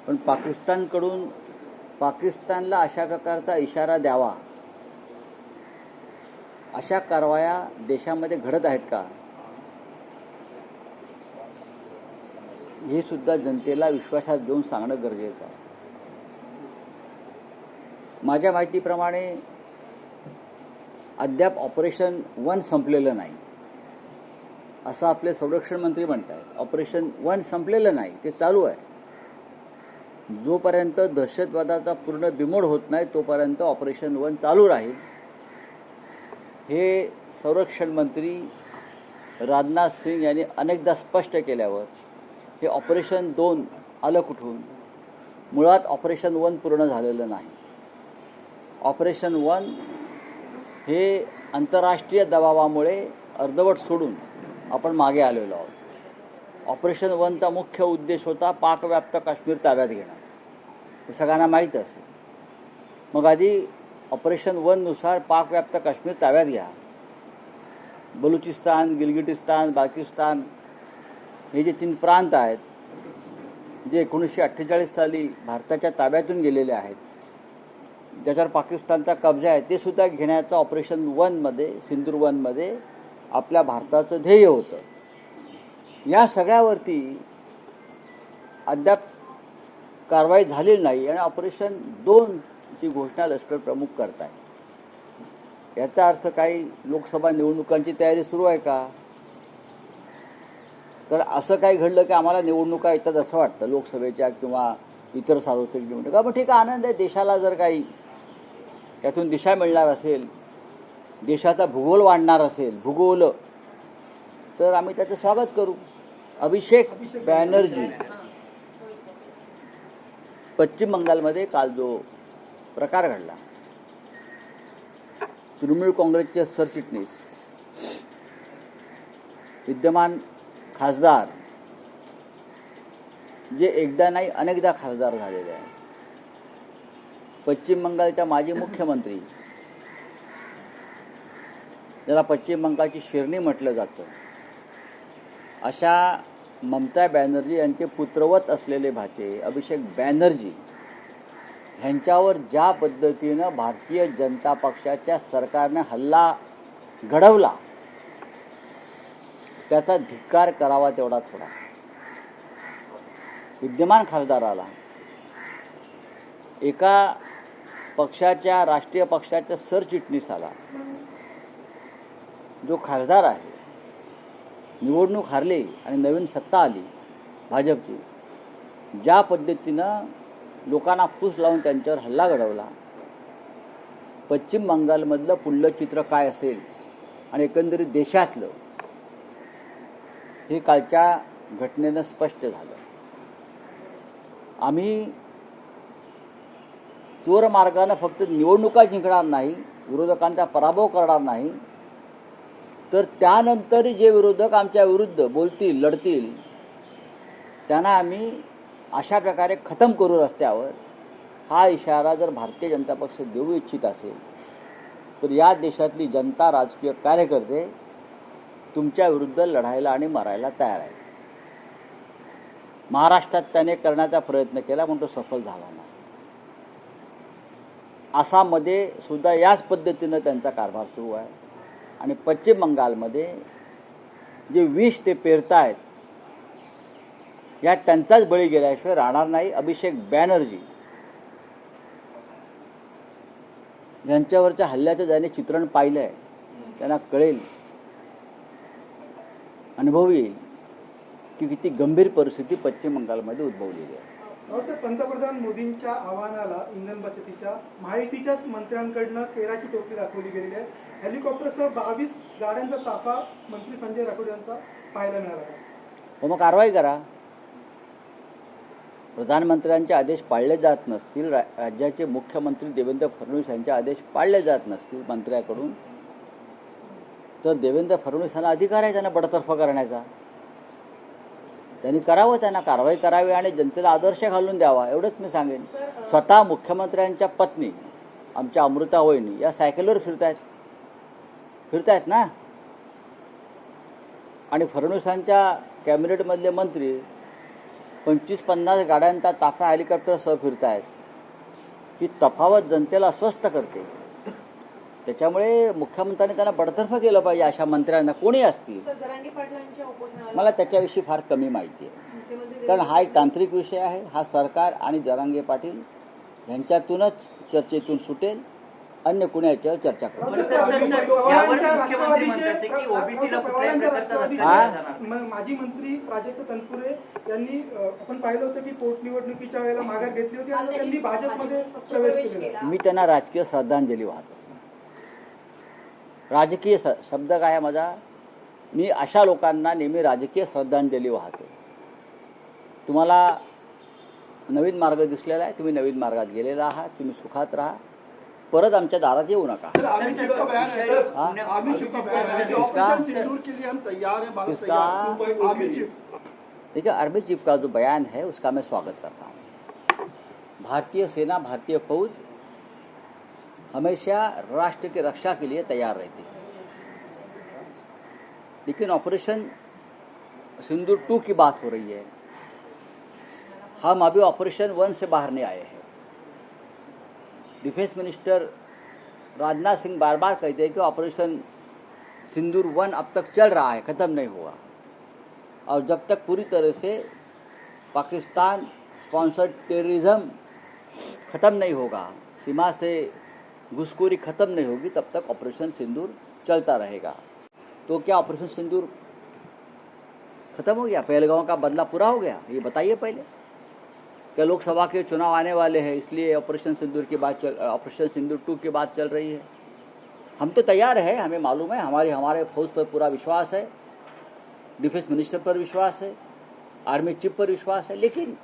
पण पाकिस्तानला अशा प्रकारचा इशारा द्यावा, अशा कारवाया देशामध्ये घडत आहेत का, हे सुद्धा जनतेला विश्वासात घेऊन सांगणं गरजेचं आहे. माझ्या माहितीप्रमाणे अद्याप ऑपरेशन 1 संपलेलं नाही असं आपले संरक्षण मंत्री म्हणतात. ऑपरेशन 1 संपलेलं नाही, ते चालू आहे. जोपर्यंत दहशतवादाचा पूर्ण बिमोड होत नाही तोपर्यंत ऑपरेशन 1 चालू राहील. हे संरक्षण मंत्री राजनाथ सिंग यांनी अनेकदा स्पष्ट केल्यावर हे ऑपरेशन 2 आलं कुठून? मुळात ऑपरेशन 1 पूर्ण झालेलं नाही. ऑपरेशन 1 हे आंतरराष्ट्रीय दबावामुळे अर्धवट सोडून आपण मागे आलेलो आहोत. ऑपरेशन 1चा मुख्य उद्देश होता पाकव्याप्त काश्मीर ताब्यात घेणं, हे सगळ्यांना माहीत असेल. मग आधी ऑपरेशन 1 नुसार पाकव्याप्त काश्मीर ताब्यात घ्या. बलुचिस्तान, गिलगिटिस्तान, बाल्टिस्तान हे जे 3 प्रांत आहेत जे 1948 साली भारताच्या ताब्यातून गेलेले आहेत, ज्याच्यावर पाकिस्तानचा कब्जा आहे, ते सुद्धा घेण्याचं ऑपरेशन 1मध्ये, सिंदूर 1मध्ये आपल्या भारताचं ध्येय होतं. या सगळ्यावरती अद्याप कारवाई झालेली नाही आणि ऑपरेशन 2ची घोषणा लष्कर प्रमुख करत आहे. याचा अर्थ काही लोकसभा निवडणुकांची तयारी सुरू आहे का? तर असं काही घडलं की आम्हाला निवडणुका येतात असं वाटतं, लोकसभेच्या किंवा इतर सार्वत्रिक निवडणुका. पण ठीक आहे, आनंद आहे. देशाला जर काही त्यातून दिशा मिळणार असेल, देशाचा भूगोल वाढणार असेल, भूगोल, तर आम्ही त्याचं स्वागत करू. अभिषेक बॅनर्जी, पश्चिम बंगालमध्ये काल जो प्रकार घडला, तृणमूल काँग्रेसचे सरचिटणीस, विद्यमान खासदार, जे एकदा नाही अनेकदा खासदार झालेले आहेत, पश्चिम बंगालच्या माजी मुख्यमंत्री, ज्याला पश्चिम बंगालची शेरनी म्हटलं जातं, अशा ममता बॅनर्जी यांचे पुत्रवत असलेले भाचे अभिषेक बॅनर्जी ह्यांच्यावर ज्या पद्धतीनं भारतीय जनता पक्षाच्या सरकारने हल्ला घडवला, त्याचा धिक्कार करावा तेवढा थोडा. विद्यमान खासदाराला एका पक्षाच्या, राष्ट्रीय पक्षाच्या सरचिटणीसाला, जो खासदार आहे, निवडणूक हारली आणि नवीन सत्ता आली भाजपची, ज्या पद्धतीनं लोकांना फूस लावून त्यांच्यावर हल्ला घडवला, पश्चिम बंगालमधलं पुढलं चित्र काय असेल आणि एकंदरीत देशातलं, हे कालच्या घटनेनं स्पष्ट झालं. आम्ही चोर मार्गानं फक्त निवडणुका जिंकणार नाही, विरोधकांचा पराभव करणार नाही, तर त्यानंतर जे विरोधक आमच्या विरुद्ध बोलतील, लढतील, त्यांना आम्ही अशा प्रकारे खतम करू रस्त्यावर. हा इशारा जर भारतीय जनता पक्ष देऊ इच्छित असेल तर या देशातली जनता, राजकीय कार्यकर्ते तुमच्या विरुद्ध लढायला आणि मरायला तयार आहेत. महाराष्ट्रात त्याने करण्याचा प्रयत्न केला पण तो सफल झाला नाही. आसाममध्ये सुद्धा याच पद्धतीनं त्यांचा कारभार सुरू आहे आणि पश्चिम बंगालमध्ये जे विष ते पेरतायत, यात त्यांचाच बळी गेल्याशिवाय राहणार नाही. अभिषेक बॅनर्जी यांच्यावरच्या हल्ल्याचं ज्याने चित्रण पाहिलं आहे त्यांना कळेल, अनुभव येईल की किती गंभीर परिस्थिती पश्चिम बंगालमध्ये उद्भवलेली आहे. पंतप्रधान मोदींच्या आव्हानाला इंधन बचतीच्या माहितीच्याच मंत्र्यांकडनं 13ची टोपली दाखवली गेलेली आहे. हेलिकॉप्टरसह 22 गाड्यांचा ताफा मंत्री संजय राठोड यांचा पाहायला मिळाला आहे. मग कारवाई करा. प्रधानमंत्र्यांचे आदेश पाळले जात नसतील, राज्याचे मुख्यमंत्री देवेंद्र फडणवीस यांचे आदेश पाळले जात नसतील मंत्र्याकडून, तर देवेंद्र फडणवीस यांना अधिकार आहे त्यांना बडतर्फ करण्याचा. त्यांनी करावं, त्यांना कारवाई करावी आणि जनतेला आदर्श घालून द्यावा, एवढंच मी सांगेन. स्वतः मुख्यमंत्र्यांच्या पत्नी आमच्या अमृता वहिनी या सायकलवर फिरतायत ना, आणि फडणवीसांच्या कॅबिनेटमधले मंत्री 25-50 गाड्यांचा ताफा हेलिकॉप्टरसह फिरतायत, ही तफावत जनतेला अस्वस्थ करते. त्याच्यामुळे मुख्यमंत्र्यांनी त्यांना बडतर्फ केलं पाहिजे अशा मंत्र्यांना, कोणी असतील. सर, जरांगे पाटलांच्या उपोषणाला मला त्याच्याविषयी फार कमी माहिती आहे, मुख्यमंत्री कारण हा एक तांत्रिक विषय आहे. हा सरकार आणि जरांगे पाटील यांच्यातूनच चर्चेतून सुटेल, अन्य कुणी याच्यावर चर्चा करू. पण सर, यावर मुख्यमंत्री म्हणतात की ओबीसीला कुठल्याही प्रकारचा धक्का दिला जाणार नाही. माजी मंत्री प्राजक्त तनपुरे यांनी आपण पाहिलं होतं की पोटनिवडणुकीच्या वेळेला माघार घेतली होती आणि त्यांनी भाजपमध्ये प्रवेश केला. मी त्यांना राजकीय श्रद्धांजली वाहतो. राजकीय शब्द काय आहे माझा, मी अशा लोकांना नेहमी राजकीय श्रद्धांजली वाहतो. तुम्हाला नवीन मार्ग दिसलेला आहे, तुम्ही नवीन मार्गात गेलेला आहात, तुम्ही सुखात राहा, परत आमच्या दारात येऊ नका. देखिए, आर्मी चीफ का जो बयान है उसका मैं स्वागत करता हूँ. भारतीय सेना, भारतीय फौज हमेशा राष्ट्र की रक्षा के लिए तैयार रहती है, लेकिन ऑपरेशन सिंदूर 2 की बात हो रही है. हम अभी ऑपरेशन 1 से बाहर नहीं आए हैं. डिफेंस मिनिस्टर राजनाथ सिंह बार बार कहते हैं कि ऑपरेशन सिंदूर 1 अब तक चल रहा है, ख़त्म नहीं हुआ. और जब तक पूरी तरह से पाकिस्तान स्पॉन्सर्ड टेररिज्म ख़त्म नहीं होगा, सीमा से घुसखोरी ख़त्म नहीं होगी, तब तक ऑपरेशन सिंदूर चलता रहेगा. तो क्या ऑपरेशन सिंदूर ख़त्म हो गया, पहलगांव का बदला पूरा हो गया? ये बताइए पहले. क्या लोकसभा के चुनाव आने वाले हैं इसलिए ऑपरेशन सिंदूर की बात ऑपरेशन सिंदूर 2 की बात चल रही है? हम तो तैयार है, हमें मालूम है, हमारे फौज पर पूरा विश्वास है, डिफेंस मिनिस्टर पर विश्वास है, आर्मी चीफ पर विश्वास है, लेकिन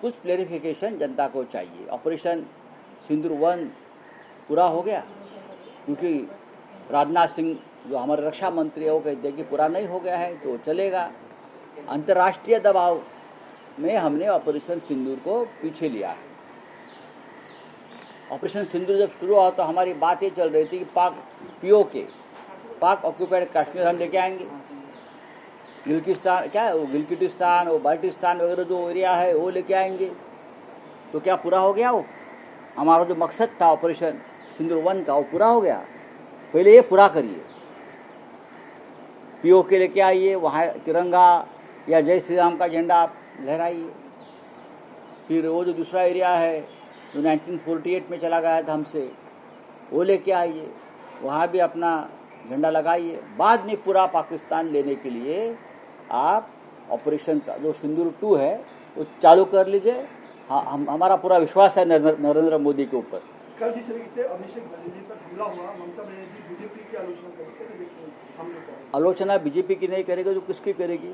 कुछ क्लेरिफिकेशन जनता को चाहिए. ऑपरेशन सिंदूर 1 पूरा हो गया, क्योंकि राजनाथ सिंह जो हमारे रक्षा मंत्री है वो कहते हैं कि पूरा नहीं हो गया है तो चलेगा. अंतर्राष्ट्रीय दबाव में हमने ऑपरेशन सिंदूर को पीछे लिया है. ऑपरेशन सिंदूर जब शुरू हुआ तो हमारी बात ये चल रही थी कि पाक ऑक्यूपाइड कश्मीर हम लेके आएंगे, गिलगिटिस्तान वो बाल्टिस्तान वगैरह जो एरिया है वो लेके आएंगे. तो क्या पूरा हो गया? वो हमारा जो मकसद था ऑपरेशन सिंदूर 1 का, वो पूरा हो गया? पहले ये पूरा करिए. पीओके लेके आइए, वहाँ तिरंगा या जय श्री राम का झंडा आप लहराइए. फिर वो जो दूसरा एरिया है जो 1948 में चला गया था हमसे, वो लेके आइए, वहाँ भी अपना झंडा लगाइए. बाद में पूरा पाकिस्तान लेने के लिए आप ऑपरेशन का जो सिंदूर 2 है वो चालू कर लीजिए. हाँ, हमारा पूरा विश्वास है नरेंद्र मोदी के ऊपर. कल जिस तरीके से अभिषेक बनर्जी पर हमला हुआ, ममता बनर्जी बीजेपी की आलोचना करेगी. आलोचना बीजेपी की नहीं करेगी तो किसकी करेगी?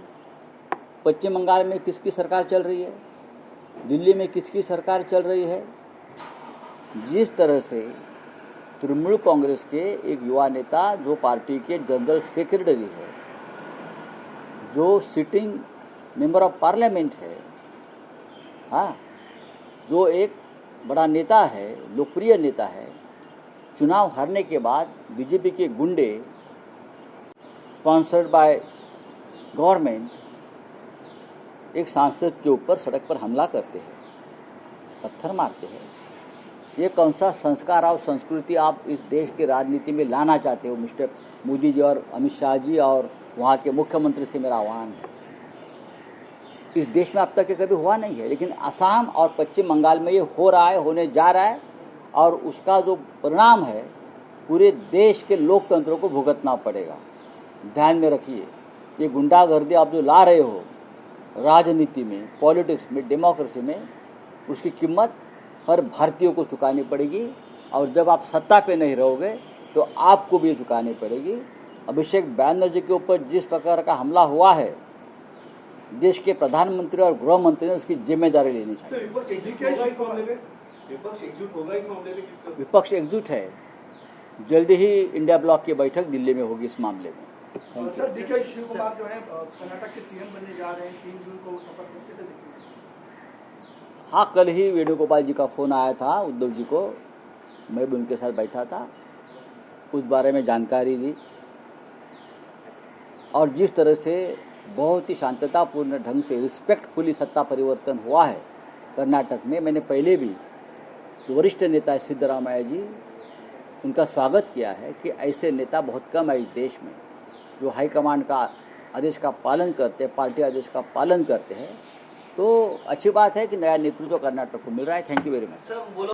पश्चिम बंगाल में किसकी सरकार चल रही है, दिल्ली में किसकी सरकार चल रही है? जिस तरह से तृणमूल कांग्रेस के एक युवा नेता जो पार्टी के जनरल सेक्रेटरी है, जो सिटिंग मेंबर ऑफ पार्लियामेंट है, हाँ, जो एक बड़ा नेता है, लोकप्रिय नेता है, चुनाव हारने के बाद बीजेपी के गुंडे स्पॉन्सर्ड बाय गवर्नमेंट एक सांसद के ऊपर सड़क पर हमला करते हैं, पत्थर मारते हैं. ये कौन सा संस्कार और संस्कृति आप इस देश की राजनीति में लाना चाहते हो मिस्टर मोदी जी और अमित शाह जी? और वहाँ के मुख्यमंत्री से मेरा आह्वान है, इस देश में अब तक ये कभी हुआ नहीं है, लेकिन असम और पश्चिम बंगाल में ये हो रहा है, होने जा रहा है, और उसका जो परिणाम है पूरे देश के लोकतंत्र को भुगतना पड़ेगा. ध्यान में रखिए, ये गुंडागर्दी आप जो ला रहे हो राजनीति में, पॉलिटिक्स में, डेमोक्रेसी में, उसकी कीमत हर भारतीय को चुकानी पड़ेगी. और जब आप सत्ता पे नहीं रहोगे तो आपको भी चुकानी पड़ेगी. अभिषेक बैनर्जी के ऊपर जिस प्रकार का हमला हुआ है, देश के प्रधानमंत्री और गृह मंत्री ने उसकी जिम्मेदारी लेनी चाहिए. विपक्ष एकजुट है. जल्दी ही इंडिया ब्लॉक की बैठक दिल्ली में होगी इस मामले में. सर, डीके शिव कुमार जो है कर्नाटक के सीएम बनने जा रहे हैं, 3 जून को शपथ लेते थे. हाँ, कल ही वेणुगोपाल जी का फ़ोन आया था उद्धव जी को, मैं भी उनके साथ बैठा था, उस बारे में जानकारी दी. और जिस तरह से बहुत ही शांततापूर्ण ढंग से रिस्पेक्टफुली सत्ता परिवर्तन हुआ है कर्नाटक में। मैंने पहले भी जो वरिष्ठ नेता है सिद्धरामैया जी, उनका स्वागत किया है कि ऐसे नेता बहुत कम है इस देश में जो हाईकमांड का आदेश का पालन करते हैं, पार्टी आदेश का पालन करते हैं। तो अच्छी बात है कि नया नेतृत्व कर्नाटक को मिल रहा है। Thank you very much.